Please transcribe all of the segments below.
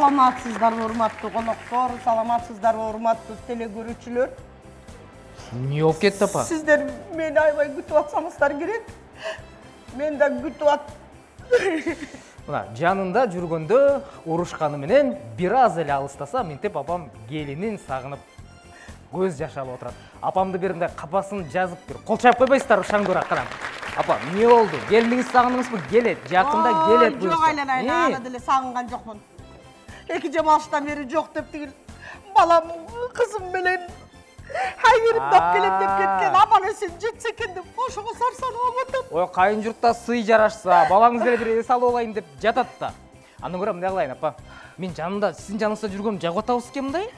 Саламатсыздарбы, урматтуу коноктор, саламатсыздарбы, урматтуу телекөрүүчүлөр. Не болуп кетти апа? Сиздер мени аябай күтүп атсаңыздар керек. Мен да күтүп ат. Мына жанында жүргөндө урушканы менен бир аз эле алыстаса, мынтип апам келинин сагынып көз жаш алып отурат. Апамды биринде капасын жазып бир кол чап койбойсуздарбы шаңдуураак канам. Апа, эмне болду? Келиниңизди сагындыңызбы? Келет, жакында келет. Жок, айланайын, аны деле сагынган жокмун. 2 жыл алыштан бери жок деп тигил балам, кызым менен айырып деп келем деп кеткен. Аман эсен жетсе экен деп ошого сарсанып атат. Ой, кайын журтта сый жарашса, балаңыз деле бир эс алып алайын деп жатат да. Андан көрө эмне кылайын, апа? Мен жанымда, сиздин жаныңызда жүргөнүм жагып атабыз экен мындай?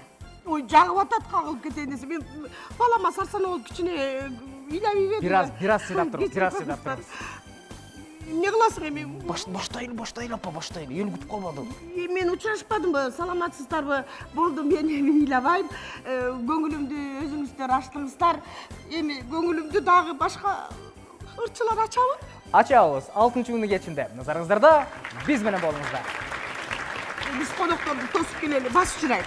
Ой, жагып атат, кагылып кетейин десе. Мен балама сарсанып алып кичине ыйлап ийбедим. Бир аз сыйлап турабыз. Эмне кыласың эми? Баштайлы апа, баштайлы. Эл күтүп калбады. Мен учурашпадымбы, саламатсыздарбы? Болду, мен эми ыйлабайм. Көңүлүмдү өзүңүздөр ачтыңыздар. Эми көңүлүмдү дагы башка ырчылар ачабы? Ачабыз. 6-күнү кечинде. Назарыңыздарда биз менен болуңуздар. Биз конокторду тосуп келели. Бас чырай.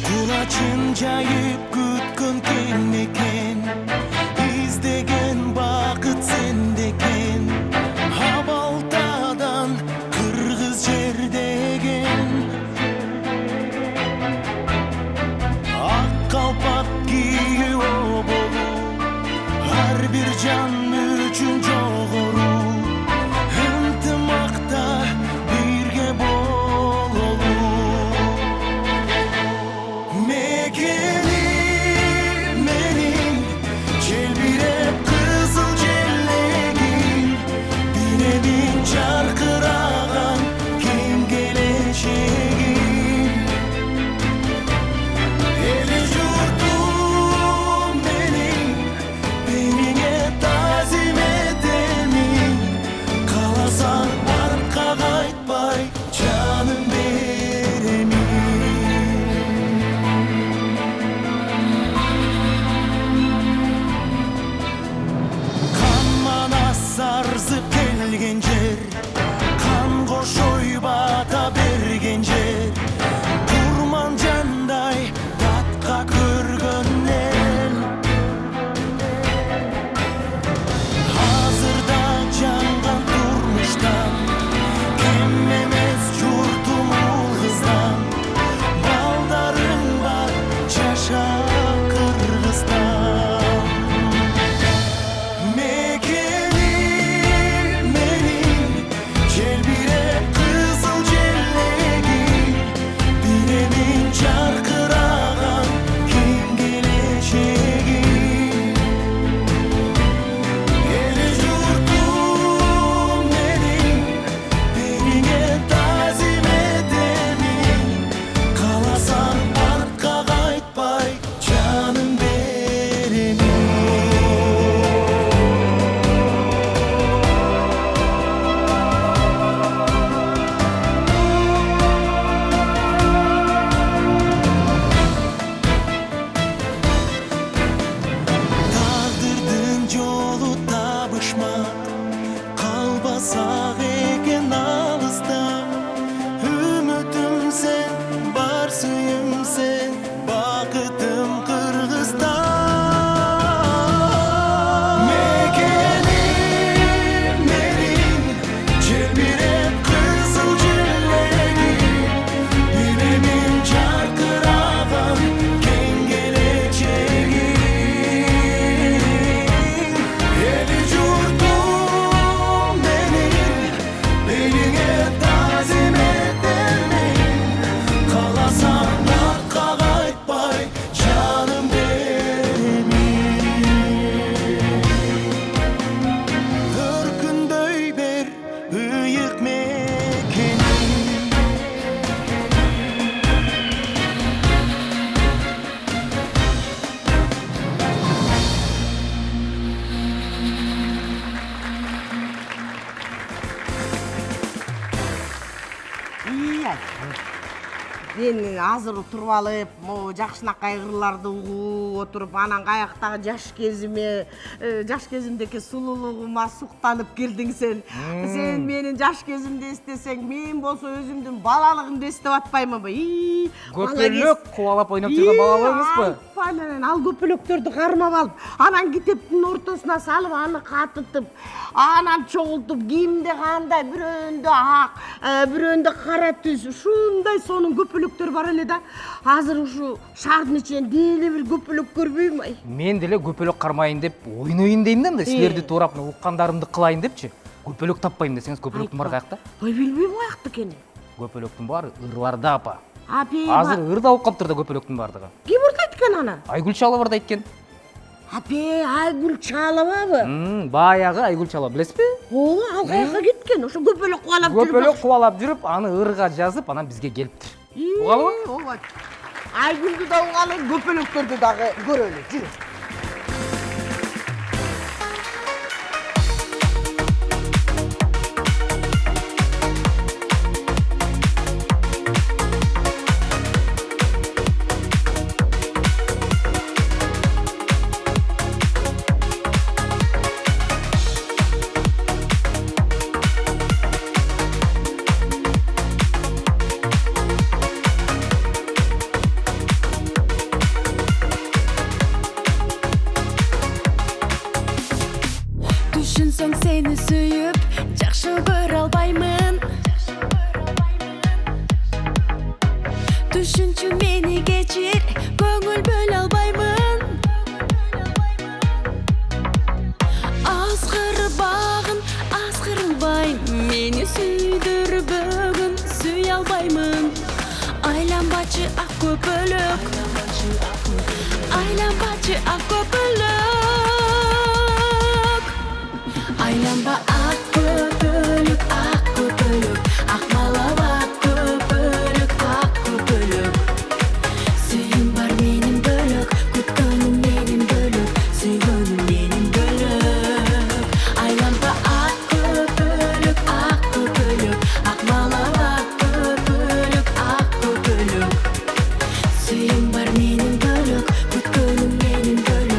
Kulacın jayıp kütkön kemeken, izdegen bakıt sendeken, Habaltadan Kırgız jerdegen, Ak kalpak kiyip obolu, har bir can üçün jogoru, ынтымакта birge bololu. Mekenim benim, çelbirep kızıl jellegim, binemin çarkıragan keng geleceğim. Eli yurtum benim, benine tazim edemin, kalasan arka kaytbay canım beremin. Sarzıp gelgen jer, kan koşoy bata bergen jer, kurman canday tatka körgön el. Hazırda cangan turmuştan, kemmemes yurtum ul kızdan, baldarım var çaşa Kırgızstan. Mekenim benim, çelbirep kızıl jellegim, binemin çarkıragan keng geleceğim. Eli yurtum benim, benine tazim edemin, kalasan arka kaytbay canım beremin. Taqdirdin jolu tabışmak, kalbasak eken alısda, ümitim sen, bar suyum sen, bakıtım Kırgızstan. Mekenim benim, çelbirep kızıl jellegim, binemin çarkıragan keng geleceğim. Eli yurtum benim, Мен азыр туруп алып, могу жакшынакай кырларды угуп отуруп, анан каяктагы жаш кезимдеки сулуулугума суктанып келдиң сен. Сен менин жаш кезимди эстесең, мен болсо өзүмдүн балалыгымды эстеп атпаймынбы? Көпөлөк кубалап ойноп жүргөн балалыгыңызбы? Анан ал көпөлөктөрдү кармап алып, анан китептин ортосуна салып, аны катытып, анан чогултуп, кимде кандай, бирөөндө ак, бирөөндө кара түс, ушундай сонун көпөлөктөр бар эле да. Азыр ушу шаардын ичинен деле бир көпөлөк көрбөйм ай. Мен деле көпөлөк кармайын деп ойноюн дейм да, силерди туурап уккандарымды кылайын депчи. Көпөлөк таппайм десеңиз, көпөлөктүн баары каякта? Ой, билбейм каякта экенин. Көпөлөктүн баары ырларда, апа. Апе, Азыр ырда болуп калыптыр да көпөлөктүн баардыгы. ким урдайт экен аны? Айгүл Чалова айткен. Апе, Айгүл Чаловабы? Баягы Айгүл Чалова, билесизби? Ооба, ал каяка кеткен? Ошо көпөлөк кубалап жүрүп. Көпөлөк кубалап жүрүп, аны ырга жазып, анан бизге келиптир. Угалыбы? Ооба. Айгүлдү да угалы, көпөлөктөрдү дагы көрөлү. Жүрү. Düşünsöң сени сүйүп, жакшы көрө албаймын. Düşünчү мени кечир, көңүл бөлө албаймын. Азгырбагын, азгырылбайм, мени сүйдүрбөгүн сүйө албаймын. Айланбачы ак көпөлөк, айланбачы ак көпөлөк. Aylanba ak köpülük, ak malava ak köpülük, Suyum var benim bölük, kutkönüm benim bölük, Suygönüm benim bölük. Aylanba ak köpülük, ak malava ak köpülük, Suyum var benim bölük, kutkönüm benim bölük.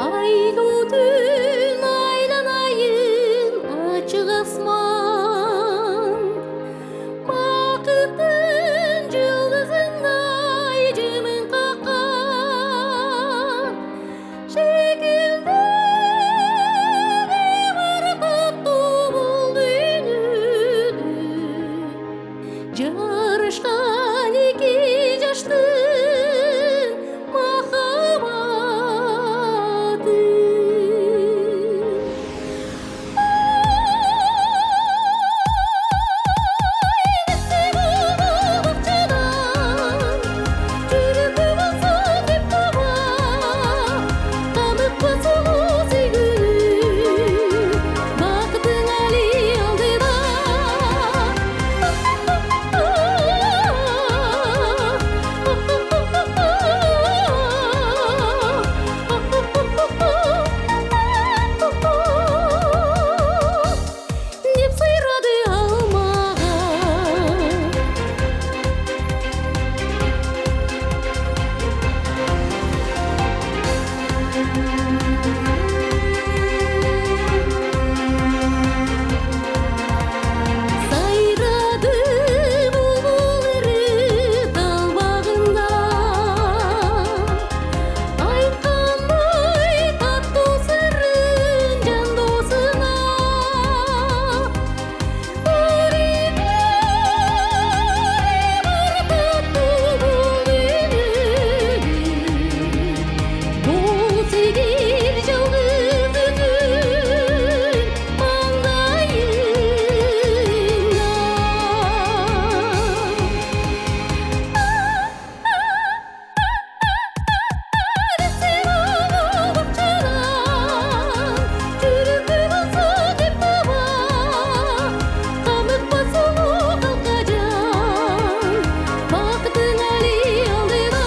Айлуу түн айланайын ачык асман бакыттын жылдызындай жымың каккан шекилде бар таттуу бул дүйнөдө жарышкан эки жаштын махаббаты. Деп сыйрады ал маған. Сайрады бұлбұл үріп тал бағында айтқандай таттуу сырын жан досына Өрүнө бар таттуу бул дүйнөдө бул сегиз жалгыз өзүң маңдайыңда. Сен ала бакчадан жүрүккө болсо деп таба камыкпа сулуу калкажан бакытың али алдыда.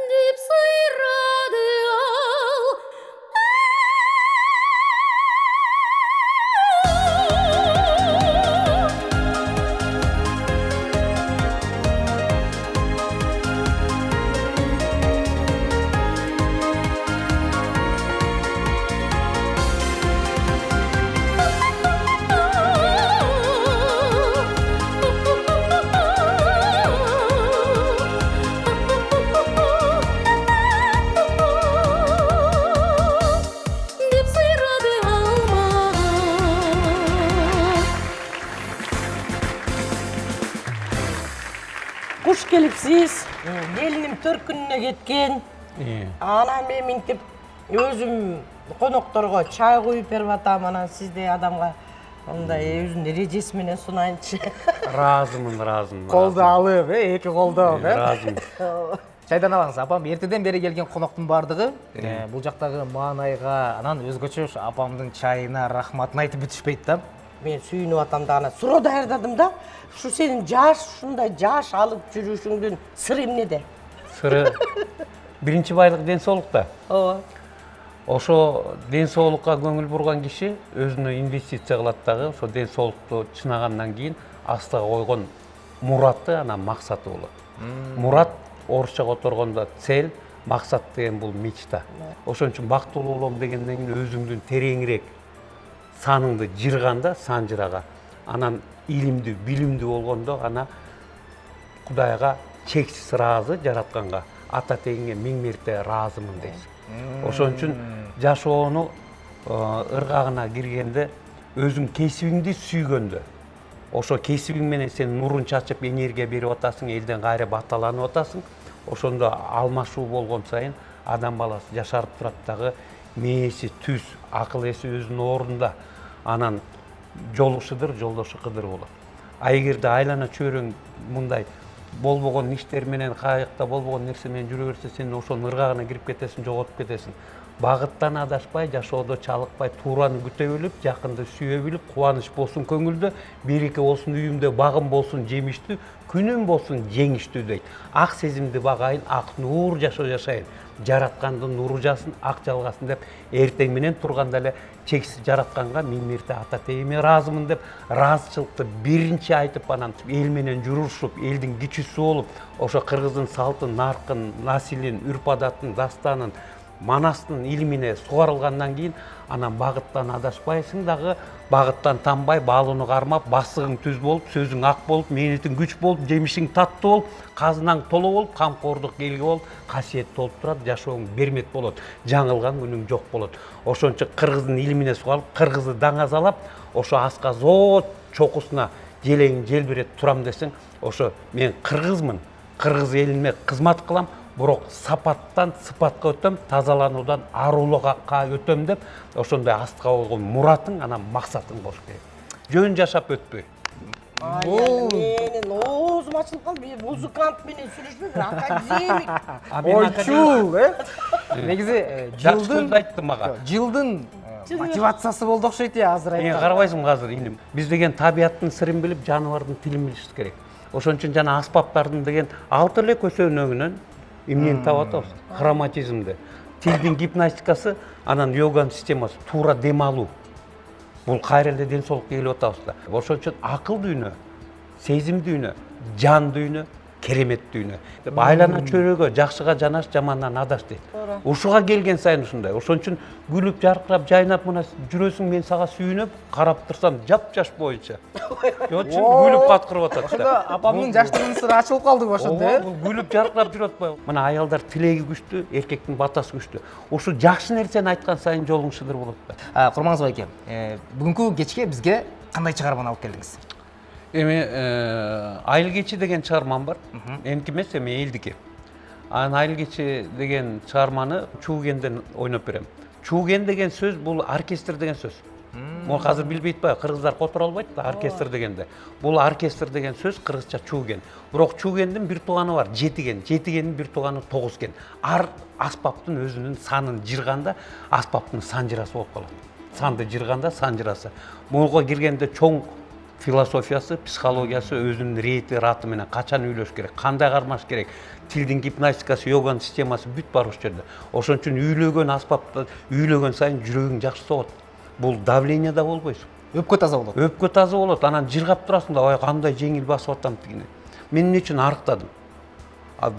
Деп сыйрады ал деп сыйрады ал маған. Куш келипсиз. Келиним төркүнүнө кеткен. Анан мен минтип өзүм конокторго чай куюп берип атам. Анан сиздей адамга мындай өзүнүн эрежеси менен сунайынчы. Разымын. Колду алып, эки колдоо, Разымын. Чайдан алыңыз, апам эртеден бери келген коноктун бардыгы бул жактагы маанайга, анан өзгөчө апамдын чайына рахматын айтып бүтүшпөйт да. Мен сүйүнүп атам да ана суроо даярдадым да. Ушу сенин ушундай жаш алып жүрүшүңдүн сыры эмнеде? Сыры биринчи байлык ден соолукта. Ооба. Ошо ден соолукка көңүл бурган киши өзүнө инвестиция кылат дагы, ошо ден соолукту чынагандан кийин астыга койгон мураты анан максаты болот. Мурат орусча которгондо цель, максат деген бул мечта. Ошон үчүн бактылуу болом дегенден кийин өзүңдүн тереңирээк саныңды жырганда, сан жырага, анан илимдүү, билимдүү болгондо ана Кудайга чексиз ыраазы жаратканга, ата тегиңе миң мерте ыраазымын дейсиң. Ошон үчүн жашоону ыргагына киргенде өзүң кесибиңди сүйгөндө, ошо кесибиң менен сен нурун чачып энергия берип атасың, элден кайра баталанып атасың. Ошондо алмашуу болгон сайын адам баласы жашарып турат дагы, мээси түз, акыл эси өзүнүн ордунда. Анан жолу Шыдыр, жолдошу Кыдыр болот. А эгерде айлана чөйрөң мындай болбогон иштер менен каякта болбогон нерсе менен жүрө берсе сен ошонун ыргагына кирип кетесиң, жоготуп кетесиң. Багыттан адашпай, жашоодо чалыкпай, туураны күтө билип, жакынды сүйө билип, кубаныч болсун көңүлдө, береке болсун үйүмдө, багым болсун жемиштүү, күнүм болсун жеңиштүү дейт. Ак сезимди багайын, ак нуур жашоо жашайын. Жараткандын нуру жасын, ак жалгасын деп эртең менен турганда эле чексиз жаратканга миң мирте ата тегиме ыраазымын деп ыраазычылыкты биринчи айтып, анан эл менен жүрүшүп, элдин кичүүсү болуп, ошо кыргыздын салтын, наркын, насилин, үрп адатын, дастанын, манастын илимине сугарылгандан кийин анан багыттан адашпайсың дагы, багыттан танбай, баалууну кармап, басыгың түз болуп, сөзүң ак болуп, мээнетиң күч болуп, жемишиң таттуу болуп, казынаң толо болуп, камкордук элге болуп, касиет толуп турат, жашооң бермет болот, жаңылган күнүң жок болот. Ошончо кыргыздын илимине сугарылып, кыргызды даңазалап, ошо аска зоо чокусуна желең желбирет турам десең, ошо мен кыргызмын, кыргыз элине кызмат кылам, бирок сапаттан сыпатка өтөм, тазалануудан арулукка өтөм деп, ошондой астка койгон муратың, анан максатың болуш керек. Жөн жашап өтпөй. Менин оозум ачылып калды. Мен музыкант менен сүйлөшпөйм, академик. Ойчул, негизи жылдын айтты мага. Жылдын мотивациясы болду окшойт азыр Мен карабайсың азыр илим. Биз деген табияттын сырын билип, жаныбардын тилин билишибиз керек. Ошон үчүн жана аспаптардын деген алты эле көсөнөгүнөн эмнени таап атабыз? Хроматизмди. Тилдин гипнастикасы, анан йоганын системасы, туура дем алуу. Бул кайра эле ден соолукка келип атабыз да. Ошон үчүн акыл дүйнө, сезим дүйнө, жан дүйнө, керемет дүйнө. Айлана чөйрөгө жакшыга жанаш, жамандан адаш дейт. Ушуга келген сайын ушундай. Ошон үчүн күлүп, жаркырап, жайнап мына жүрөсүң, мен сага сүйүнөп, карап турсам жап-жаш боюнча. Жочун күлүп каткырып атат. Ошондо апамдын жаштыгынын сыры ачылып калдыбы ошондо? Бул күлүп, жаркырап жүрөт атпайбы? Мына аялдар тилеги күчтүү, эркектин батасы күчтүү. Ушу жакшы нерсени айткан сайын жолуң шыдыр болот да. Курманыңыз байке, бүгүнкү кечке бизге кандай чыгарманы алып келдиңиз? Эми Айыл кечи деген чыгармам бар. Меники эмес, эми элдики. Анан Айыл кечи деген чыгарманы Чуугенден ойноп берем. Чууген деген сөз бул оркестр деген сөз. Муну азыр билбейт ба, кыргыздар которо албайт да оркестр дегенде. Бул оркестр деген сөз кыргызча чууген. Бирок чуугендин бир тууганы бар, жетиген. Жетигендин бир тууганы тогузген. Ар аспаптын өзүнүн санын жырганда аспаптын санжырасы болуп калат. Санды жырганда санжырасы. Муга киргенде чоң философиясы, психологиясы, өзүнүн рети, раты менен качан үйлөш керек, кандай кармаш керек, тилдин гипнастикасы, йоганын системасы бүт бар ушул жерде. Ошон үчүн үйлөгөн аспапта үйлөгөн сайын жүрөгүң жакшы согот. Бул давление да болбойсуң. Өпкө таза болот. Өпкө таза болот. Анан жыргап турасың да, ой кандай жеңил басып атам дегене. Мен эмне үчүн арыктадым?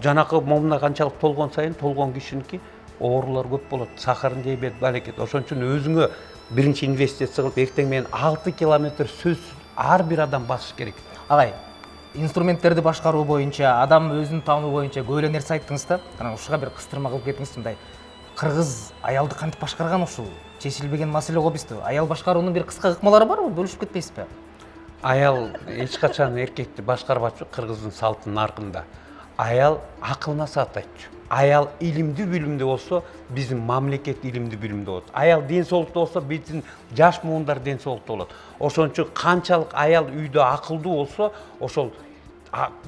Жанакы момуна канчалык толгон сайын толгон кишиники оорулар көп болот. Сахарын диабет, балекет. Ошон үчүн өзүңө биринчи инвестиция кылып, эртең менен 6 километр сөз ар бир адам басыш керек. Агай, инструменттерди башкаруу боюнча, адам өзүн таануу боюнча көп эле нерсе айттыңыз да. Анан ушуга бир кыстырма кылып кетиңиз, мындай. Кыргыз аялды кантип башкарган ушул? Чечилбеген маселе го бизде. Аял башкаруунун бир кыска ыкмалары барбы? Бөлүшүп кетпейсизби? Аял эч качан эркекти башкарбачу кыргыздын салтынын аркында. Аял акылына саат айтчу. Аял илимдүү билимдүү болсо, биздин мамлекет илимдүү билимдүү болот. Аял ден соолуктуу болсо, биздин жаш муундар ден соолуктуу болот. Ошон үчүн канчалык аял үйдө акылдуу болсо, ошол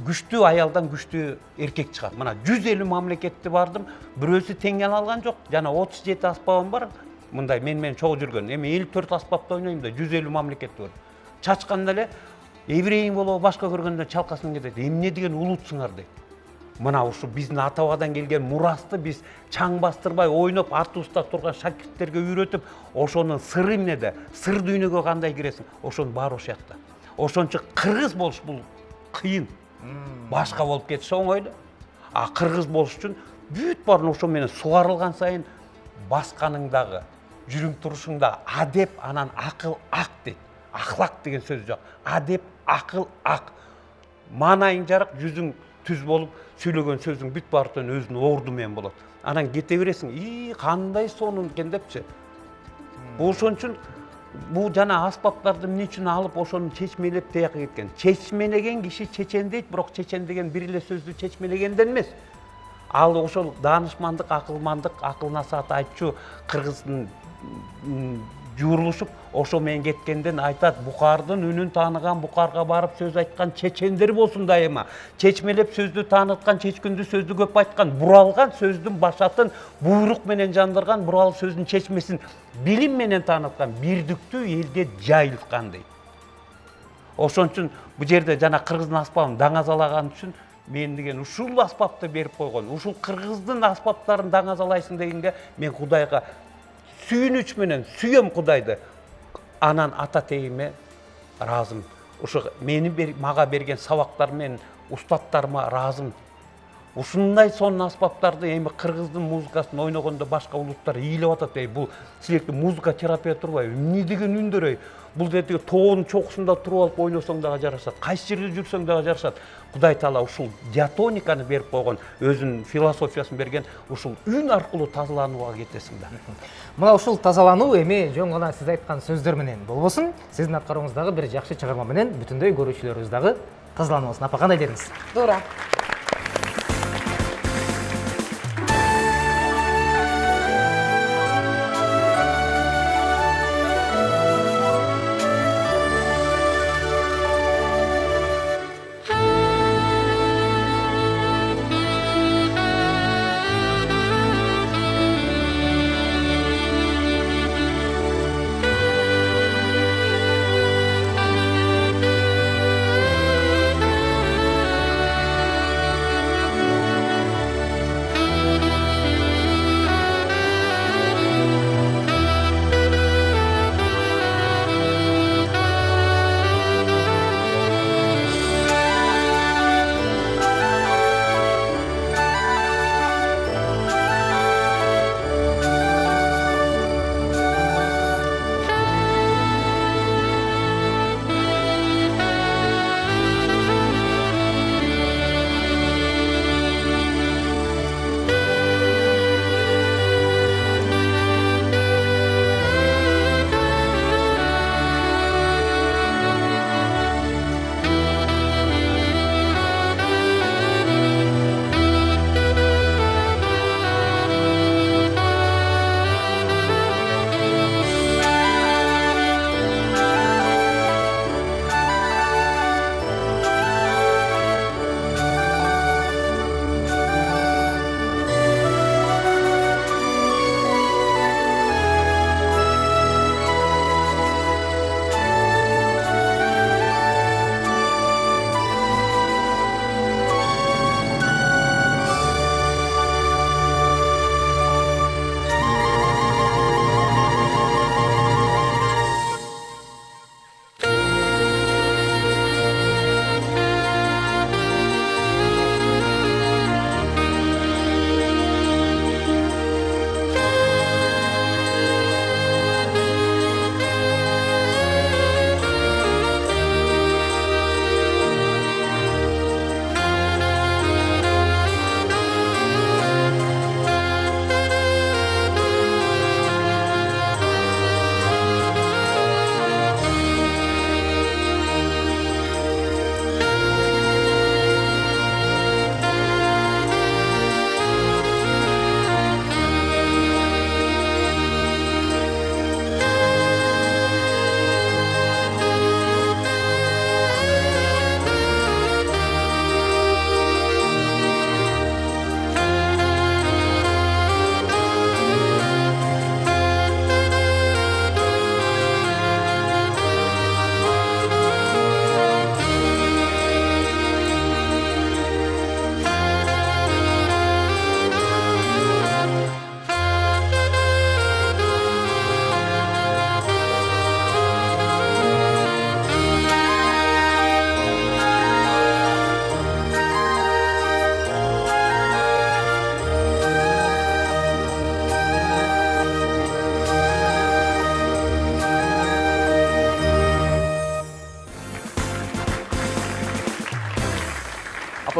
күчтүү аялдан күчтүү эркек чыгат. Мына 150 мамлекетте бардым, бирөөсү тең алган жок. Жана 37 аспабым бар. Мындай мен чогуу жүргөн. Эми 54 аспапта ойнойм да, 150 мамлекетте бар. Чачканда эле еврейиң болобу, башка көргөндө чалкасың кетет. Эмне деген улутсуңар дейт. Мына ушу биздин ата-бабадан келген мурасты биз чаң бастырбай ойноп, артыбызда турган шакирттерге үйрөтүп, ошонун сыры эмнеде? Сыр дүйнөгө кандай киресиң? Ошонун баары ошол жакта. Ошон үчүн кыргыз болуш бул кыйын. Башка болуп кетиш оңой эле. А кыргыз болуш үчүн бүт баарын ошо менен сугарылган сайын басканыңдагы, жүрүң турушуңда адеп, анан акыл ак дейт. Ахлак деген сөз жок. Адеп, акыл ак. Маанайың жарык, жүзүң түз болуп, сүйлөгөн сөзүң бүт баартан өзүнүн орду менен болот. Анан кете бересиң, кандай сонун экен депчи. Ошон үчүн бул жана аспаптарды эмне үчүн алып, ошону чечмелеп тияка кеткен. Чечмелеген киши чечен дейт, бирок чечен деген бир эле сөздү чечмелегенден эмес. Ал ошол даанышмандык, акылмандык, акыл насаат айтчу кыргыздын жуурулушуп ошо менен кеткенден айтат, букардын үнүн тааныган букарга барып сөз айткан чечендер болсун дайыма. Чечмелеп сөздү тааныткан, чечкүндү сөздү көп айткан, буралган сөздүн башатын буйрук менен жандырган, бурал сөздүн чечмесин билим менен тааныткан, бирдиктүү элге жайылткан дейт. Ошон үчүн бул жерде жана кыргыздын аспабын даңазалаган үчүн мен деген ушул аспапты берип койгон. Ушул кыргыздын аспаптарын даңазалайсың дегенге мен Кудайга сүйүнүч менен сүйөм Кудайды. Анан ата тегиме ыраазымын. Ушу мага берген сабактар менен устаттарыма ыраазымын. Ушундай сонун аспаптарды эми кыргыздын музыкасын ойногондо башка улуттар ыйлап атат. Бул силерге музыка терапия турбайбы? Эмне деген үндөр? Бул деги тоонун чокусунда туруп алып ойносоң дагы жарашат. Кайсы жерде жүрсөң дагы жарашат. Кудай Таала ушул диатониканы берип койгон, өзүнүн философиясын берген, ушул үн аркылуу тазаланууга кетесиң да. Мына ушул тазалануу эми жөн гана сиз айткан сөздөр менен болбосун, сиздин аткарууңуздагы бир жакшы чыгарма менен бүтүндөй көрүүчүлөрүбүз дагы тазаланыбыз. Апа кандай дедиңиз? Туура.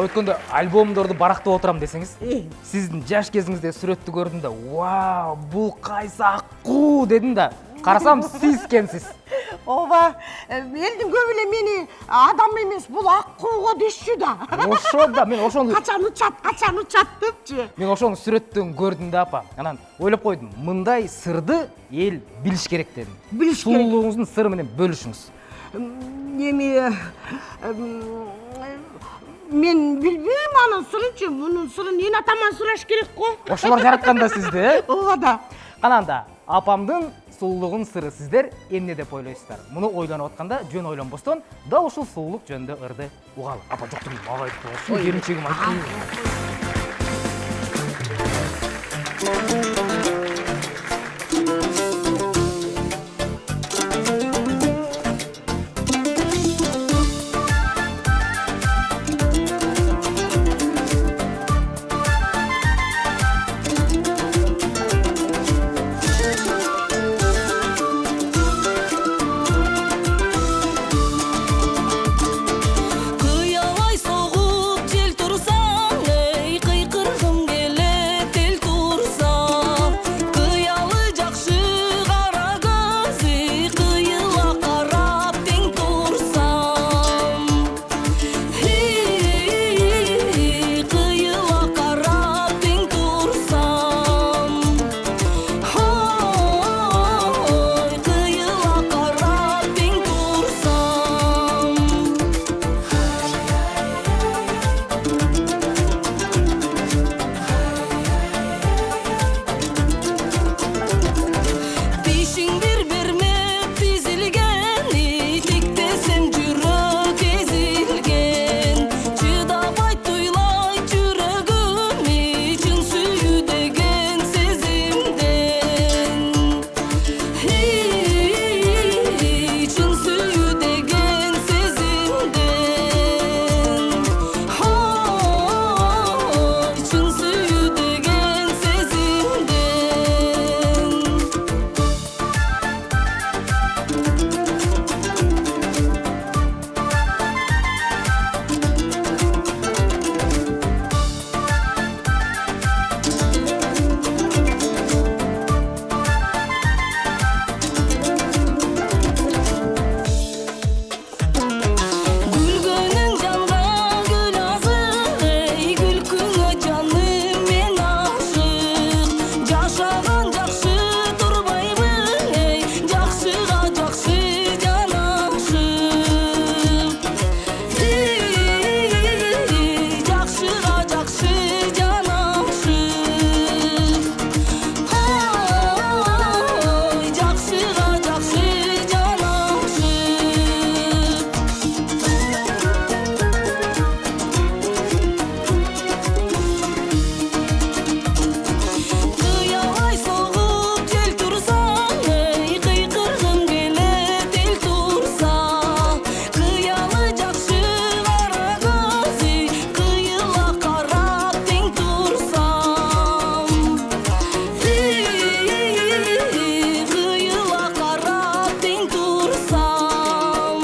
Өткөндө альбомдорду барактап отурам десеңиз, сиздин жаш кезиңизде сүрөттү көрдүм да, вау, бул кайсы аккуу дедим да, карасам сиз экенсиз. Ооба, элдин көбү эле мени адам эмес, бул аккууга дешчү да. Ошо да, мен ошону Качан учат депчи. мен ошону сүрөттөн көрдүм да апа. Анан ойлоп койдум, мындай сырды эл билиш керек дедим. Билиш керек. Сулуулугуңуздун сыры менен бөлүшүңүз. Эми мен билбейм анын сырынчы, мунун сырын эн атаман сураш керек го. Ошолор жараткан да сизди, э? Ооба да. Кананда, апамдын сулуулугунун сыры сиздер эмне деп ойлойсуздар? Муну ойлонуп атканда жөн ойлонбостон дал ушул сулуулук жөнүндө ырды угалы. Апа жоктур, мага айтты болсун, келинчегим айтты. Кыялай соғып жел тұрсаң, ей қиқырғым келет ел тұрса. Кыялы жақшы қара көзі, қиыла қарап тең тұрсам. Қиыла қарап тең тұрсам. Қиыла қарап тең тұрсам. Бишиң бир бермеп тизилгени, тиктесем жүрөк ezilген. Чыдабай туйлай жүрөгүм, чын сүйүү деген сезимден. Чын сүйүү деген сезимден. Чын сүйүү деген сезимден. Gülgönün canға gül азық, ей күлкіңе жаным мен ашық. Жашаған жақсы тұрбаймын, ей жақсыға жақсы жан ашық. Жақсыға жақсы жан ашық. Жақсыға жақсы жан ашық. Кыялай соғып жел тұрсаң, ей қиқырғым келет ел тұрса. Кыялы жақшы қара көзі, қиыла қарап тең тұрсам. Қиыла қарап тең тұрсам.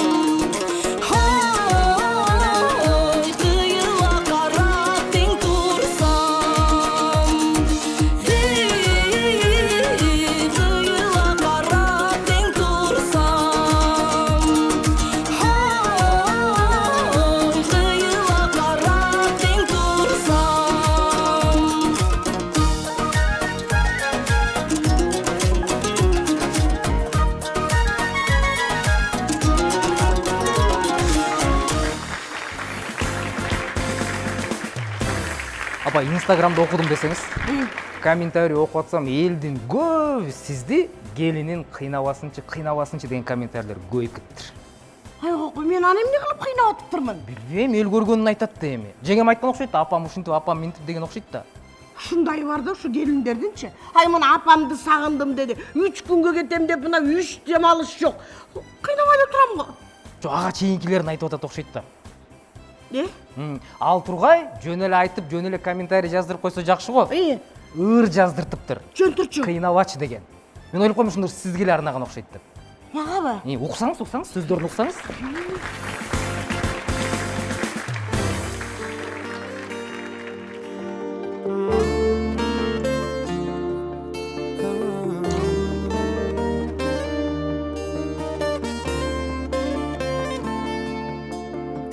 Қиыла қарап тең тұрсам. Қиыла қарап тең тұрсам. Қиыла қарап тең тұрсам. Апа, Инстаграмда окудум десеңиз, комментарий окуп атсам, элдин көбү сизди келинин кыйнабасынчы деген комментарийлер көбөйүп кетиптир. Ай кокой, мен аны эмне кылып кыйнап атыптырмын? Билбейм, эл көргөнүн айтат да эми. Жеңем айткан окшойт да, апам ушинтип, апам минтип деген окшойт да. Ушундай бар да, ушу келиндердинчи. Ай мына апамды сагындым деди. 3 күнгө кетем деп мына 3 дем алыш жок. Кыйнабай эле турам го. Жо, ага чейинкилерин айтып атат окшойт да. Ал Тургай жөн эле айтып, жөн эле комментарий жаздырып койсо жакшы го. Ыр жаздыртыптыр. Жөн турчу. Кыйнабачы деген. Мен ойлоп коймун, ушундай сизге эле арнаган окшойт деп. Магабы? Уксаңыз, сөздөрүн уксаңыз.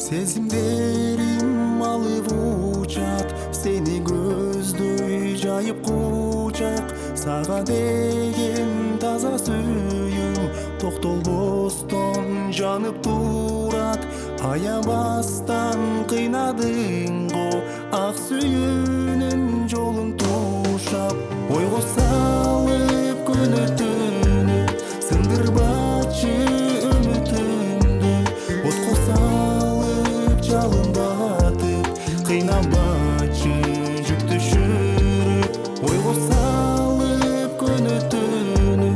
Сезимдерим алып учат, сени көздөй жайып кучак. Сага деген таза сүйүүм токтолбостон жанып турат. Аябастан кыйнадың го ак сүйүүнүн жолун тушап. Ойго салып көнөтүнү сындырбачы үмүтүмдү. Отко салып жалындатып кыйнабачы жүк түшүрүп. Ойго салып көнөтүнү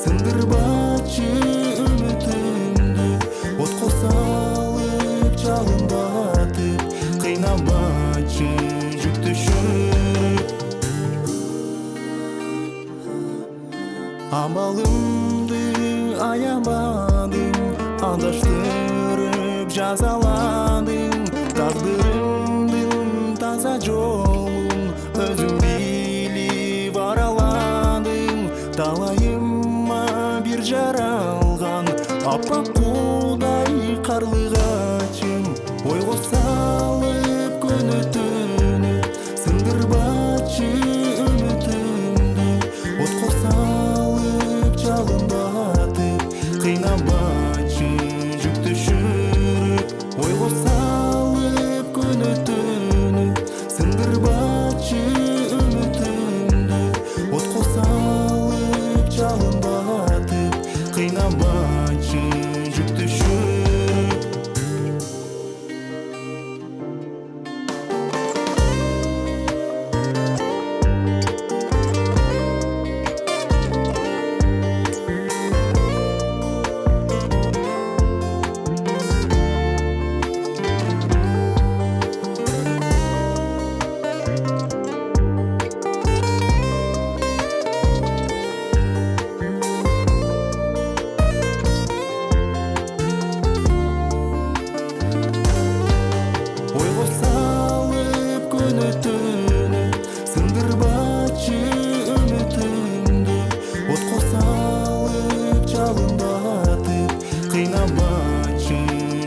сындырбачы үмүтүмдү. Отко салып жалындатып кыйнабачы жүк түшүрүп. Абалымды аябадым, адаштырып жазаладым. Тагдырымдын таза жолун өзүң билип араладың. Талайыма бир жаралган аппак куудай карлыгачым. Ойго салып көнөтүнү сындырбачы үмүтүмдү. Отко салып жалындатып кыйнабачы жүк түшүрүп. Ойго салып көнөтүнү сындырбачы үмүтүмдү. Отко салып жалындатып кыйнабачы жүк түшүрүп. Ойго салып көнөтүнү сындырбачы үмүтүмдү. Отко салып жалындатып кыйнабачы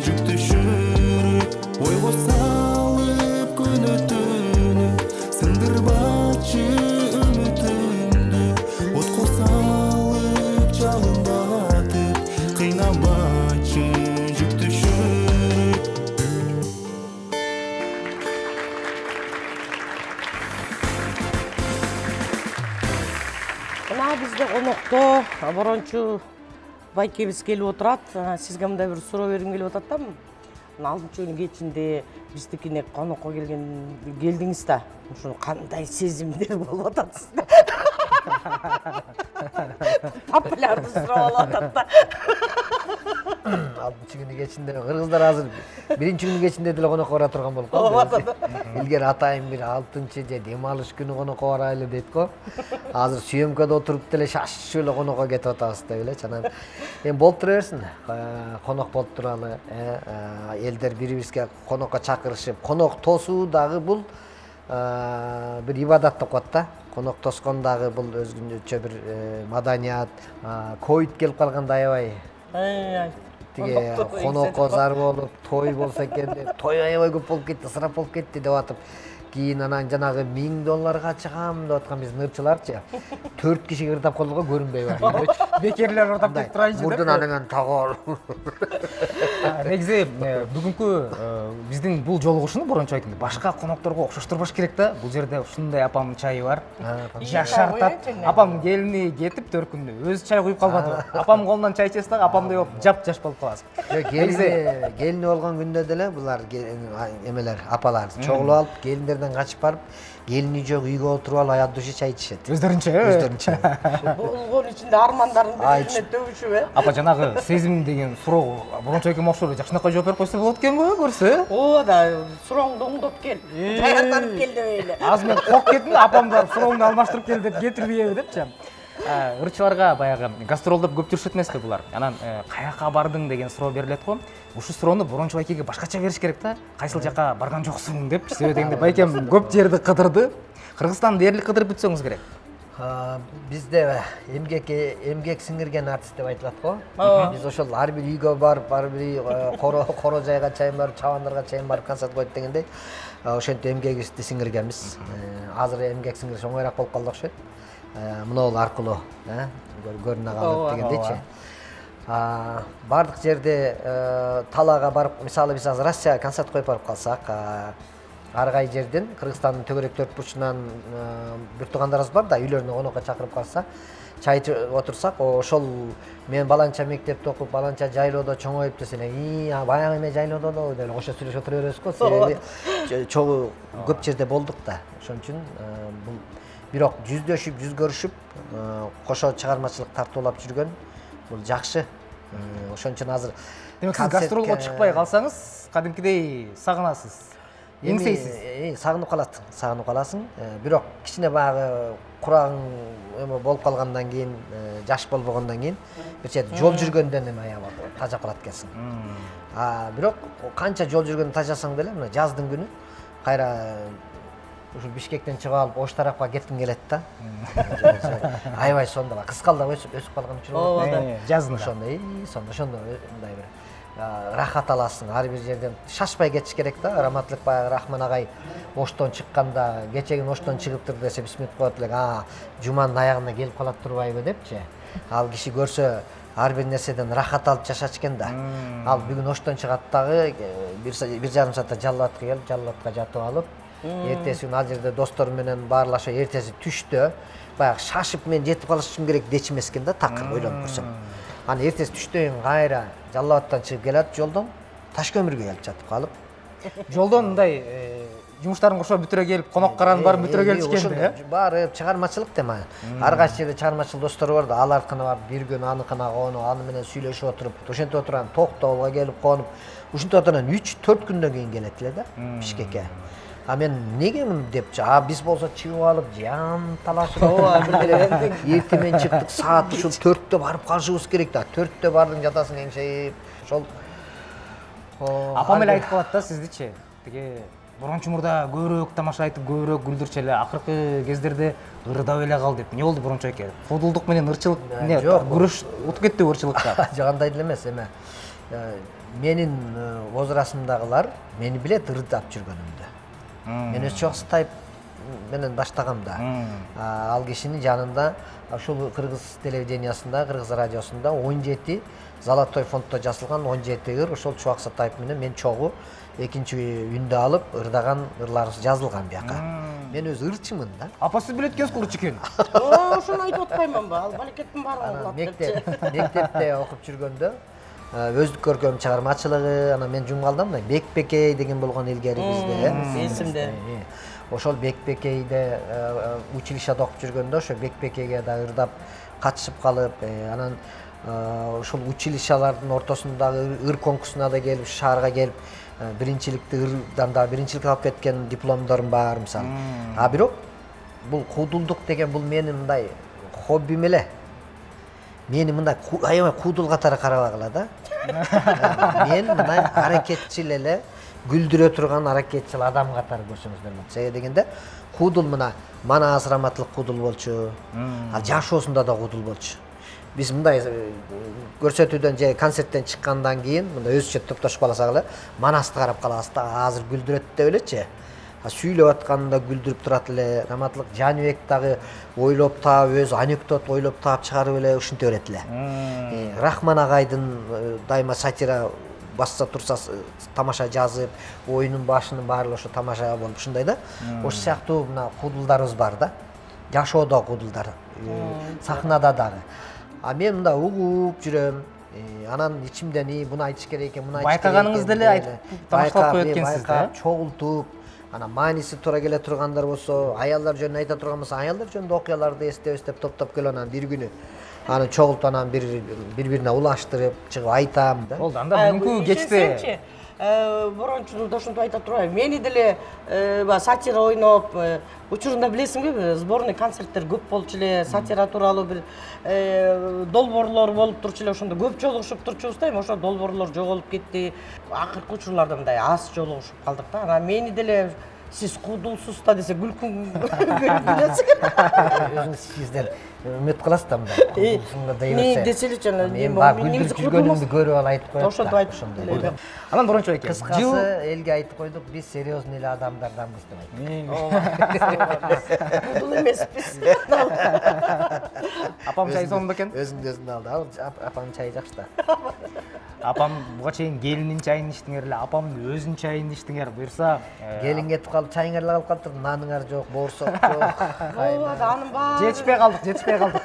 жүк түшүрүп. Ойго салып көнөтүнү сындырбачы үмүтүмдү. Отко салып жалындатып кыйнабачы жүк түшүрүп. Мына бизде конокто борончу байкебиз келип отурат. Сизге мындай бир суроо бергим келип атат да. Мына 6-күнүн кечинде биздикине конокко келдиңиз да. Ушул кандай сезимдер болуп атат сизде? Популярдуу суроо болуп атат да. 6-күнү кечинде кыргыздар азыр 1-күнү кечинде деле конокко бара турган болуп калды. Илгери атайын бир 6-же дем алыш күнү конокко барайлы дейт го. Азыр съемкада отуруп деле шашып эле конокко кетип атабыз деп элечи. Анан эми болуп тура берсин. Конок болуп туралы, элдер бири-бирибизге конокко чакырышып, конок тосуу дагы бул бир ибадат деп коет да. Конок тоскон дагы бул өзгөчө бир маданият. Ковид келип калганда аябай тиги конокко зар болуп, той болсо экен деп, той аябай көп болуп кетти, ысырап болуп кетти деп атып, кийин анан жанагы $1000 чыгам деп аткан биздин ырчыларчы 4 киши кырдап колго көрүнбөй бар. Бекерлер ортап кеп турайынчы деп. Мурдун анан тагор. Негизи бүгүнкү биздин бул жолугушууну борончу айтканда башка конокторго окшоштурбаш керек да. Бул жерде ушундай апамдын чайы бар. Жашартат. Апам келини кетип 4 күндө өзү чай куюп калбады. Апамдын колунан чай ичесиз дагы апамдай болуп жап-жаш болуп каласыз. Келини болгон күндө деле булар эмелер, апалар чогулуп алып, келиндерден качып барып, келини жок үйгө отуруп алып аял душу чай ичишет. Өздөрүнчө. Болгон ичинде армандарын бирине төбүшүп, Апа жанагы сезим деген суроо борончу экен окшор жакшынакай жооп берип койсо болот экен го, көрсө. Ооба да, сурооңду оңдоп кел. Даярданып кел дебей эле. Азыр мен коркуп кеттим, апамдар сурооңду алмаштырып кел деп кетирбейби депчи. Ырчыларга баягы гастролдоп көп жүрүшөт эмеспи булар. Анан каяка бардың деген суроо берилет го. Ушу суроону борончу байкеге башкача бериш керек да. Кайсыл жака барган жоксуң деп себебі дегенде байкем көп жерди кыдырды. Кыргызстанды дээрлик кыдырып бүтсөңүз керек. Бизде эмгек сиңирген артист деп айтылат го. Биз ошол ар бир үйгө барып, ар бир коро жайга чейин барып, чабандарга чейин барып концерт коет дегендей, ошентип эмгегибизди сиңиргенбиз. Азыр эмгек сиңириш оңоюраак болуп калды окшойт. Мынол аркылуу көрүнө калат дегендейчи. Бардык жерде талаага барып, мисалы биз азыр Россияга концерт коюп барып калсак, ар кай жерден Кыргызстандын төгөрөк төрт бурчунан бир туугандарыбыз бар да, үйлөрүнө конокко чакырып калса, чай ичип отурсак, ошол мен баланча мектепте окуп, баланча жайлоодо чоңоюп десе эле, баягы эме жайлоодо деп эле кошо сүйлөшүп отура беребиз го. Себеби чогуу көп жерде болдук да. Ошон үчүн бул бирок жүздөшүп, жүз көрүшүп, кошо чыгармачылык тартуулап жүргөн бул жакшы. Ошон үчүн азыр демек сиз гастролго чыкпай калсаңыз, кадимкидей сагынасыз. Эңсейсиз. Сагынып каласың. Бирок кичине баягы курагың эме болуп калгандан кийин, жаш болбогондон кийин бир чети жол жүргөндөн эме аябай тажап калат экенсиң. Бирок канча жол жүргөндө тажасаң деле, мына жаздын күнү кайра ушул Бишкектен чыгып алып ош тарапка кеткиң келет да. Аябай сонда кыскалдап өсүп калган учур. Жазында. Ошондо мындай бир рахат аласың. Ар бир жерден шашпай кетиш керек да. Раматлык баягы Рахман агай оштон чыкканда, кечегин оштон чыгыптыр десе бисмет коет элек, жуманын аягына келип калат турбайбы депчи. Ал киши көрсө ар бир нерседен рахат алып жашач экен да. Ал бүгүн оштон чыгат дагы бир жарым саатта Жаллатка келип, Жаллатка жатып алып, эртеси күнү ал жерде достору менен баарлашып, эртеси түштө баягы шашып мен жетип калышым керек дечи эмес экен да, такыр ойлонуп көрсөм. Аны эртеси түштөн кайра Жалал Абадтан чыгып келат жолдон, Ташкөмүргө келип жатып калып. Жолдон мындай жумуштарын кошо бүтүрө келип, конок караны барып бүтүрө келишкенде, барып чыгармачылык дема. Ар кайсы жерде чыгармачыл достору бар да, алардыкына барып бир күн аныкына конуп, аны менен сүйлөшүп отуруп, ошентип отурган Токтогулга келип конуп, ушинтип отурган 3-4 күндөн кийин келет эле да Бишкекке. Мен неге мын депчи, биз болсо чыгып алып, жан талашып, эртең менен чыктык, саат ушул 4-тө барып калышыбыз керек да. 4-тө бардың жатасың эңшейип, ошол. Апам эле айтып калат да сиздичи. Тиги мурунчу мурда көбүрөөк тамаша айтып, көбүрөөк күлдүрчү эле, акыркы кездерде ырдап эле кал деп. Не болду мурунчу эке? Футулдук менен ырчылык, күрөш утуп кетти ырчылыкка. Жок, андай деле эмес эме. Менин возрастымдагылар мени билет ырдап жүргөнүмдү. Мен өз чоңсы тайып менен баштагам да. Ал кишинин жанында ушул Кыргыз телевидениясында, Кыргыз радиосунда 17 Золотой фонддо жазылган 17 ыр ошол Чубакса Тайып менен мен чогуу экинчи үндү алып ырдаган ырларыбыз жазылган бияка. Мен өз ырчымын да. Апа сиз билет экенсиз ырчы экенин. Ошону айтып атпаймынбы? Ал балекеттин баары болот депчи. Мектепте окуп жүргөндө өздүк көркөм чыгармачылыгы, мен жумгалдам да Бекбекей деген болгон илгери бизде. Эсимде. Ошол Бекбекейде училищада окуп жүргөндө ошо Бекбекейге да ырдап катышып калып, анан ошол училищалардын ортосундагы ыр конкурсуна да келип, шаарга келип, биринчиликти ырдан да биринчилик алып кеткен дипломдорум бар мисалы. Бирок бул куудулдук деген бул менин мындай хоббим эле. Мени мындай аябай куудул катары карабагыла да. Мен мындай аракетчил эле, күлдүрө турган аракетчил адам катары көрсөңүздөр болот. Себеби дегенде куудул мана азыр раматлык куудул болчу, ал жашоосунда да куудул болчу. Биз мындай көрсөтүүдөн же концерттен чыккандан кийин мындай өзүчө топтошуп калсак эле, Манасты карап калабыз да, азыр күлдүрөт деп элечи. Сүйлөп атканда күлдүрүп турат эле, раматлык Жаныбек дагы ойлоп таап, өз анекдот ойлоп таап чыгарып эле ушинте берет эле. Рахман агайдын дайыма сатира басса турса тамаша жазып, оюнун башынын баары ошо тамаша болуп ушундай да. Ошол сыяктуу мына куудулдарыбыз бар да. Жашоодо куудулдар, сахнада дагы. Мен мында угуп жүрөм. Анан ичимден буну айтыш керек экен, буну айтыш керек экен. Байкаганыңызды эле айтып тамашалап коет экенсиз да. Чогултуп, мааниси туура келе тургандар болсо, аялдар жөнүндө айта турган болсо, аялдар жөнүндө окуяларды эстеп топтоп келип анан бир күнү аны чогултуп анан бири-бирине улаштырып чыгып айтам да. Болду, анда бүгүнкү кечте Борончунун ошентип айта турбайбы? Мени деле сатира ойноп, учурунда билесиңби, сборный концерттер көп болчу эле, сатира тууралуу бир долбоорлор болуп турчу эле, ошондо көп жолугушуп турчубуз да, эми ошо долбоорлор жоголуп кетти. Акыркы учурларда мындай аз жолугушуп калдык да. Анан мени деле Siz kudulsuz da dese gülkün gülkünesi gibi. Өзүңүз сизден үмүт кыласыз да мындай. Кудулсуңда дей берсе. Не десели жана Мен баг күлдүрүп жүргөнүмдү көрүп алып айтып коет. Ошондо айтып ошондой. Анан Борончо эке. Кыскасы элге айтып койдук, биз серьезный эле адамдарданбыз деп айтты. Кудул эмеспиз. Апам чай сонун бекен. Өзүңдү өзүң алды. Ал апам чай жакшы да. Апам буга чейин келинин чайын ичтиңер эле, апамдын өзүнүн чайын ичтиңер. Буюрса, Келин кетип калып, чайыңар эле калып калыптыр. Наныңар жок, боорсок жок. Анын баары. жетишпей калдык.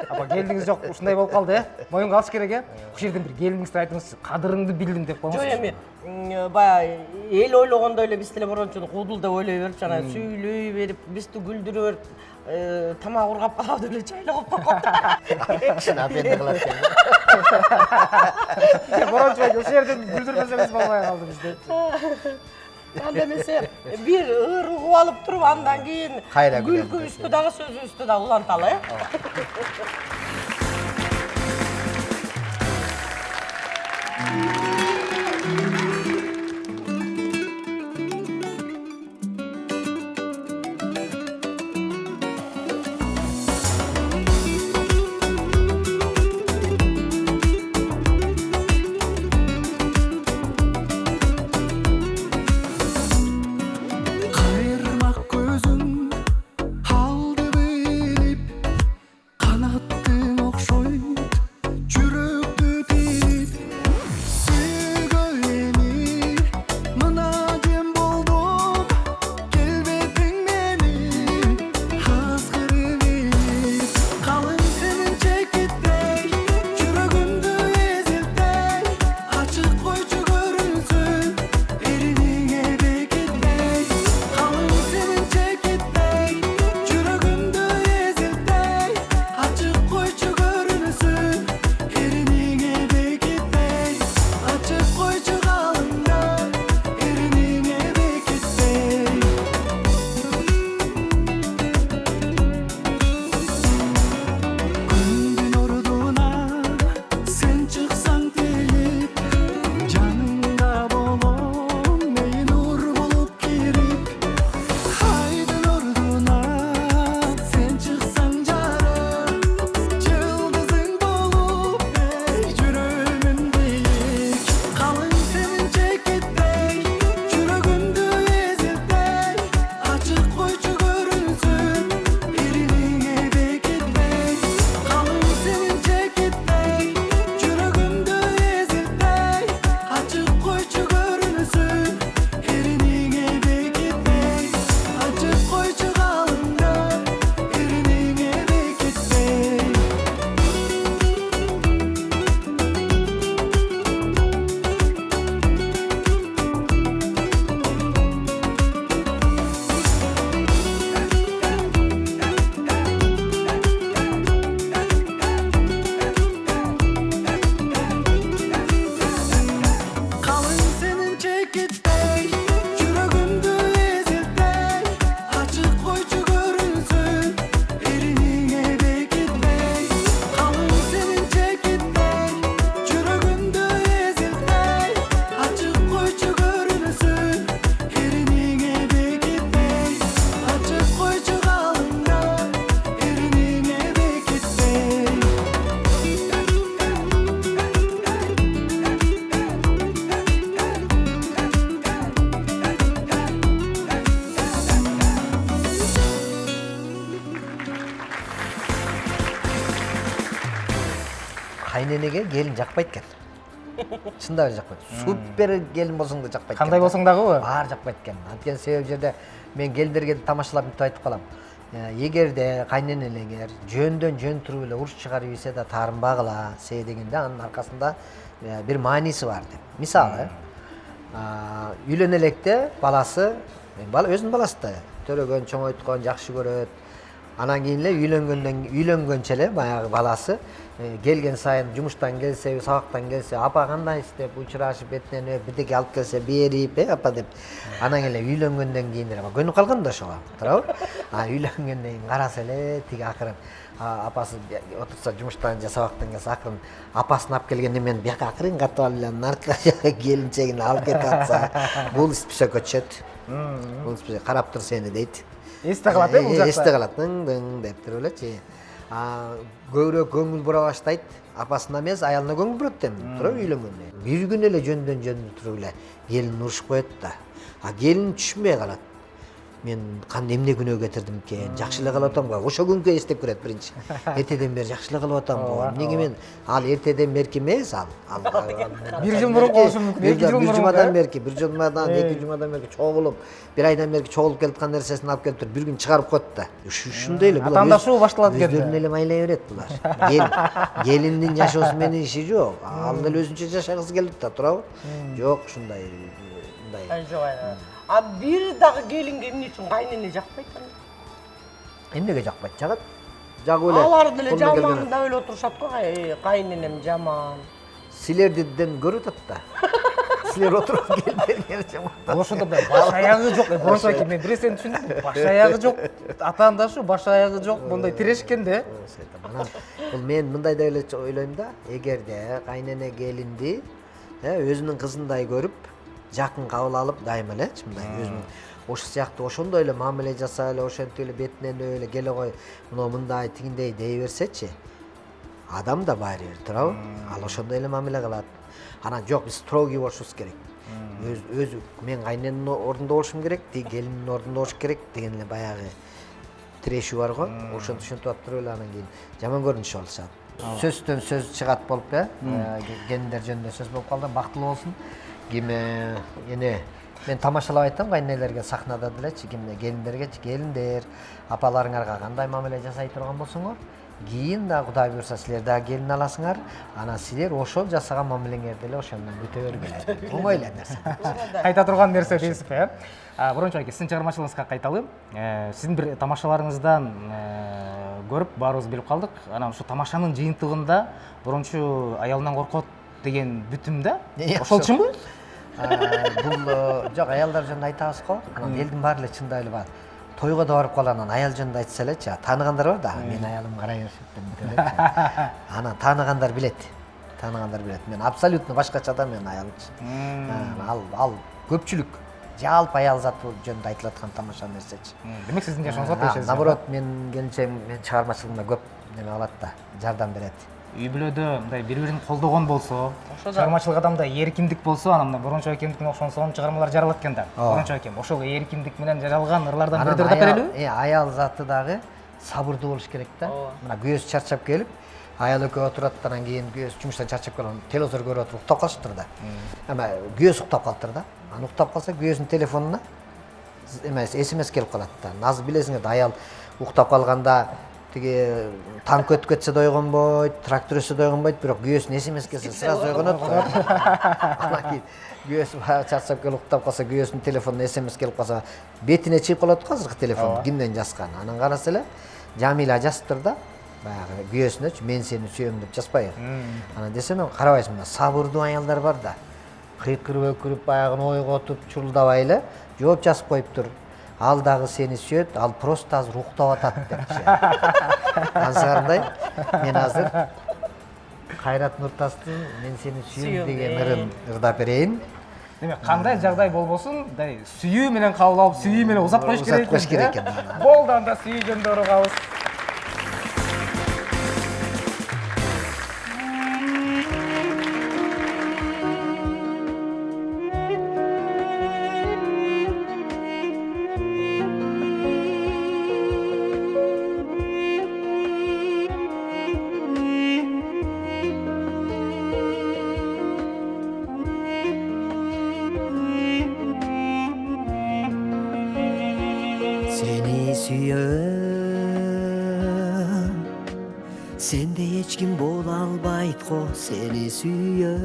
Апа келдиңиз жок, ушундай болуп калды, моюнга алыш керек, Ушул жерден бир келиңизди айтыңыз, кадырыңды билдим деп Жок коюңузчу. эми баягы эл ойлогондой эле биз деле Борончону кудул деп ойлой берип, жана сүйлөй берип, бизди күлдүрө берип, тамак ургап калабы деп эле жайлап койгон. Кишини апенде кылат экен. Борончо эке, ушул жерден күлдүрмөсөңүз болбой калды бизди. Анда эмесе бир ыр угуп алып туруп, андан кийин Кайра күлкүбүздү дагы сөзүбүздү дагы уланталы, Kayırmak gözüm aldı bilip kanattın okşoyup çürüktü deyip söyleyeni mınacım buldum gelmedin beni hazgırı bilip kalın senin çekitmey çürügündü eziltey açık koycu görünsün eriniğe bekitmey kalın senin çekitmey çürügündü eziltey açık koycu görünsün eriniğe bekitmey açık koycu kalınlar eriniğe bekitmey Gündün orduna sen çıksan gelip canında bolum neyin nur bulup girip Haydın orduna sen çıksan canım yıldızın bulup ey yüreğimin deyik kalın senin çekitmey çürügündü eziltey açık koycu görünsün eriniğe bekitmey kalın senin çekitmey çürügündü eziltey açık koycu görünsün eriniğe bekitmey açık koycu kalınlar eriniğe bekitmey Kalın senin çekitmey çürügündü eziltey açık koycu görünsün eriniğe bekitmey kalın senin çekitmey çürügündü eziltey açık koycu görünsün eriniğe bekitmey açık koycu kalınlar eriniğe bekitmey Кайненеге келин жакпайт экен. Чындап эле жакпайт. Супер келин болсоң да жакпайт. Кандай болсоң дагыбы? Баары жакпайт экен. Анткени себеп жерде мен келиндерге тамашалап мынтип айтып калам. Эгерде кайненелеңер жөндөн жөн туруп эле уруш чыгарып ийсе да таарынбагыла, сей дегенде анын аркасында бир мааниси бар деп. Мисалы, үйлөнө электе баласы, бала өзүнүн баласы да төрөгөн, чоңойткон, жакшы көрөт. Анан кийин эле үйлөнгөнчө эле баягы баласы келген сайын жумуштан келсе, сабактан келсе, апа кандайсыз деп учурашып бетинен бирдеке алып келсе берип, апа деп. Анан эле үйлөнгөндөн кийин эле көнүп калган да ошого, туурабы? Үйлөнгөндөн кийин караса эле тиги акырын апасы отурса жумуштан же сабактан келсе акырын апасын алып келгенде мен бияка акырын катып алып эле наркы келинчегин алып кетип атса, бул испишөккө түшөт. Принципе карап тур сени дейт. Эсте калат бул жакта. Эсте калат. Дың деп туруп элечи. Көбүрөөк көңүл бура баштайт. Апасына эмес, аялына көңүл бурат дем. Туруп үйлөнгөндө. Бир күн эле жөндөн туруп эле келин урушуп коет да. Келин түшүнбөй калат. Мен кандай эмне күнөө кетирдим экен, жакшы эле кылып атам го. Ошо күнгө эстеп көрөт биринчи. Эртеден бери жакшы эле кылып атам го. Эмнеге мен ал эртеден берки эмес ал. Бир жыл мурун болушу мүмкүн, 2 жыл мурун. Бир жумадан берки, 2 жумадан берки чогулуп, бир айдан берки чогулуп келаткан нерсесин алып келип туруп, бир күн чыгарып коет да. Ушундай эле булар. Атаандашуу башталат экен. Өздөрүнө эле майлай берет булар. Келиндин жашоосу менен иши жок. Ал эле өзүнчө жашагысы келет да, туурабы? Жок, ушундай. Бир дагы келинге эмне үчүн кайнене жакпайт? Эмнеге жакпайт? Жагат. Жагып эле. Алар деле жаман да эле отурушат го. Кайненем жаман. Силерден көрүп атат да. Силер отуруп келбергени жаман. Ошондо баш аягы жок. Брончо экен, мен биресен түшүндүм. Баш аягы жок. Атаандашуу баш аягы жок. Мындай тирешкен да. Бул мен мындай да эле ойлойм да. Эгерде кайнене келинди өзүнүн кызындай көрүп, жакын кабыл алып, дайыма элечи мындай өзүнүн ошо сыяктуу ошондой эле мамиле жасап эле, ошентип эле бетинен эле келе кой, мындай тигиндей дей берсечи, адам да баары бир, туурабы? Ал ошондой эле мамиле кылат. Анан жок, биз строгий болушубуз керек. Өзү мен кайнененин ордунда болушум керек, тиги келиндин ордунда болуш керек деген эле баягы тирешүү бар го. Ошентип ушинтип туруп эле анан кийин жаман көрүнүш алышат. Сөздөн сөз чыгат болуп, келиндер жөнүндө сөз болуп калды. Бактылуу болсун. Киме эне мен тамашалап айтам кайнелерге сахнада делечи, кимне келиндергечи, келиндер, апаларыңарга кандай мамиле жасай турган болсоңор, кийин да Кудай буйрса силер да келин аласыңар, анан силер ошол жасаган мамилеңерди эле ошондон бүтө бергиле. Оңой эле нерсе. Кайта турган нерсе дейсиз, Брончо аке, сиздин чыгармачылыгыңызга кайталы. Сиздин бир тамашаларыңыздан көрүп баарыбыз билип калдык. Анан ушу тамашанын жыйынтыгында Брончо аялынан коркот деген бүтүм да. Ошол чынбы? Бул жок, аялдар жөнүндө айтабыз го. Анан элдин баары эле чындап эле бар. Тойго да барып калып анан аял жөнүндө айтса элечи, тааныгандар бар да, мен аялым карай беришет деп элечи. Анан тааныгандар билет. Мен абсолютно башкача адам мен аялчы. Ал көпчүлүк жалпы аял заты жөнүндө айтылып аткан тамаша нерсечи. Демек сиздин жашооңузга тиешеси. Наоборот, мен келинчегим мен чыгармачылыгымда көп неме кылат да, жардам берет. Үй бүлөдө мындай бири-бирин колдогон болсо, чыгармачылык адамда эркиндик болсо, анан мына Брончо акемдикине окшосон чыгармалар жаралат экен да. Брончо акем, ошол эркиндик менен жаралган ырлардан бирдир да берелиби? Аял заты дагы сабырдуу болуш керек да. Мына күйөөсү чарчап келип, аял экөө отурат, анан кийин күйөөсү жумуштан чарчап келип, телевизор көрүп отуруп уктап калыштыр да. Эме күйөөсү уктап калыптыр да. Анан уктап калса күйөөсүнүн телефонуна СМС келип калат да. Азыр билесиңер да, аял уктап калганда тиги танк өтүп кетсе да ойгонбойт, трактор өтсө да ойгонбойт, бирок күйөөсүнүн СМС келсе сразу ойгонот. Анан кийин күйөөсү чарчап келип уктап калса, күйөөсүнүн телефонуна СМС келип калса, бетине чыгып калат го азыркы телефон, кимден жазган. Анан караса эле Жамила жазыптыр да, баягы күйөөсүнөчү, мен сени сүйөм деп жазбайбы. Анан десем, карабайсың, мына сабырдуу аялдар бар да. Кыйкырып өкүрүп баягы ойготуп, чурулдабай эле жооп жазып коюптур. Ал дагы сени сүйөт, ал просто азыр уктап атат депчи. Ансыгандай, мен азыр Кайрат Нуртастын "Мен сени сүйөм" деген ырын ырдап берейин. Демек, кандай жагдай болбосун, сүйүү менен кабыл алып, сүйүү менен узап коюш керек экен. Болду, анда сүйүү жөнүндө ургабыз. Seni sүйөм, сенде эч ким боло албайт го, сени сүйөм.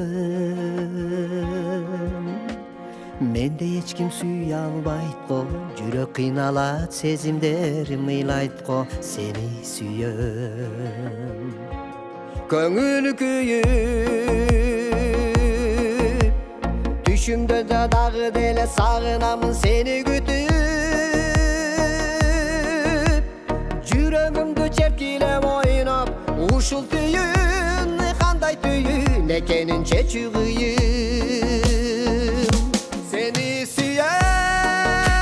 Менде эч ким сүйө албайт го, жүрөк кыйналат, сезимдер мыйлайт го, сени сүйөм. Көңүл күйүп, түшүмдө да дагы деле сагынамын сени күтүп. Жүрөгүмдү черкилеп ойноп, ушул түйүн кандай түйүн экенин чечүү кыйын. Сени сүйөм,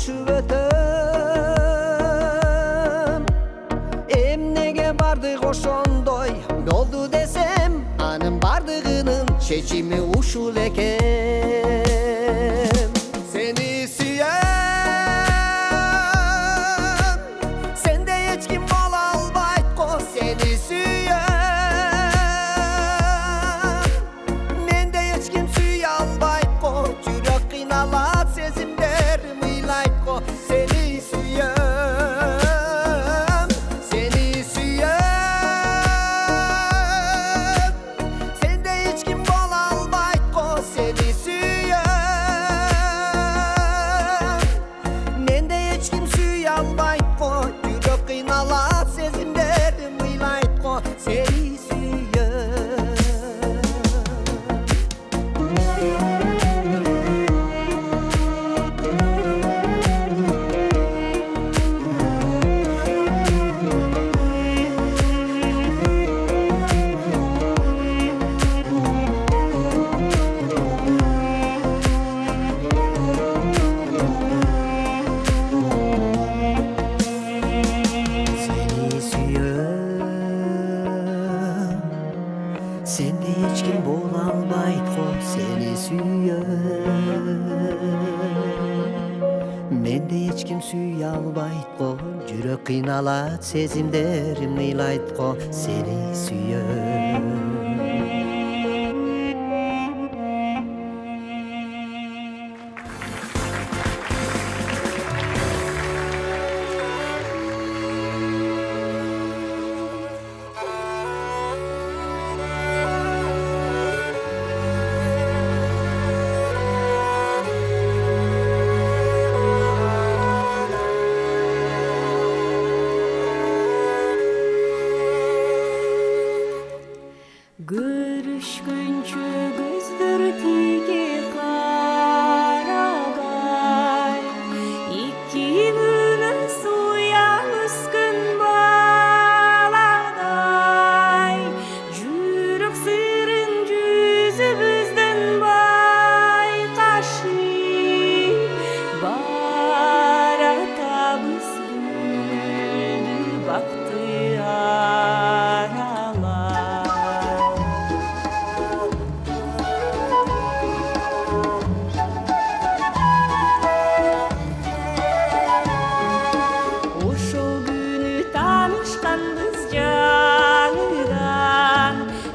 кошуп өтөм эмнеге бардык ошондой болду десем анын бардыгынын чечими ушул экен сени сүйөм сенде эч ким боло албайт го сени сүйөм менде эч ким сүйө албайт го жүрөк кыйналат сезимдер мыйлайт го сени сүйөм сени сүйөм сенде эч ким боло албайт го сени сүйөм менде эч ким сүйө албайт го жүрөк кыйналат сезимдер мыйлайт го сени сүйөм Seni sүйөм сенде эч ким боло албайт го сени сүйөм менде эч ким сүйө албайт го жүрөк кыйналат сезимдер мыйлайт го сени сүйөм Görüşkünçü gözdür tiki karagay İkiminin suya üskün baladay Jürük sırın yüzübüzden baykaşı Baratabız güldü baktı aralar Ошол күнү таанышканбыз жаңыдан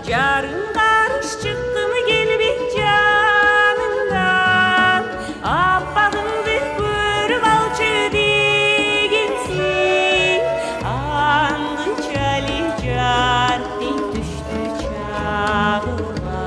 жарым карыш чыктым келбей жанымдан аппагыңды көрүп алчы дегенсиң аңгычали жарти түштү чагыма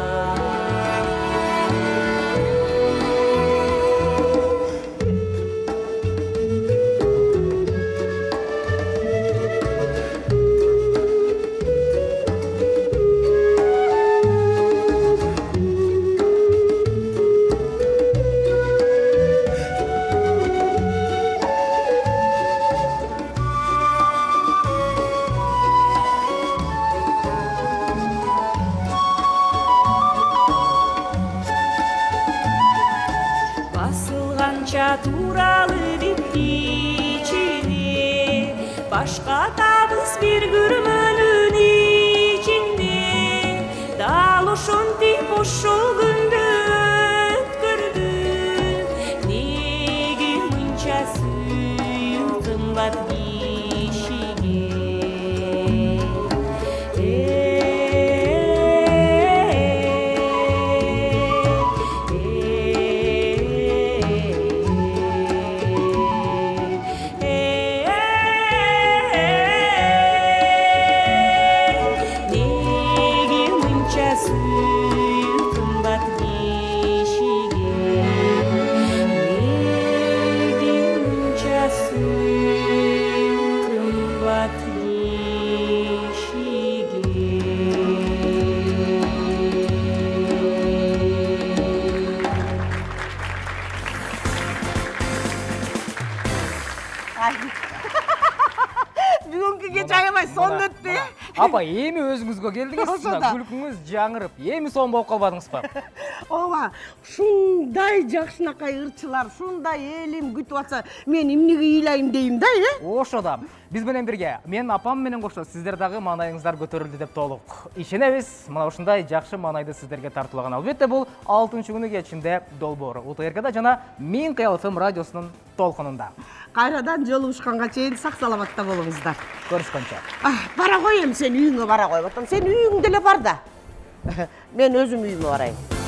Басылганча туралы деп кичине башка табыз бир күрмөнүн ичинде дал ошентип ошол күндү өткөрдүм неге мынча сүйүү кымбат кишиге Неге мынча сүйүү кымбат кишиге Неге мынча сүйүү кымбат Бүгүнкү кече аябай сонун өттү. апа эми өзүңүзгө келдиңиз мына күлкүңүз жаңырып эми сонун болуп калбадыңыз ба? Ооба, шундай жакшынакай ырчылар, шундай элим күтүп атса, мен эмнеге ыйлайм дейм да, Ошо да. Биз менен бирге мен апам менен кошо сиздер дагы маанайыңыздар көтөрүлдү деп толук ишенебиз. Мына ушундай жакшы маанайды сиздерге тартуулаган. Албетте бул 6-күнү кечинде долбоору УТРКда жана Мен Кыял ФМ радиосунун толкунунда. Кайрадан жолугушканга чейин сак саламатта болуңуздар. Көрүшкөнчө. Бара коем, сен үйүңө бара коюп атам. Сен үйүңдө эле бар да. Мен өзүм үйүмө барайын.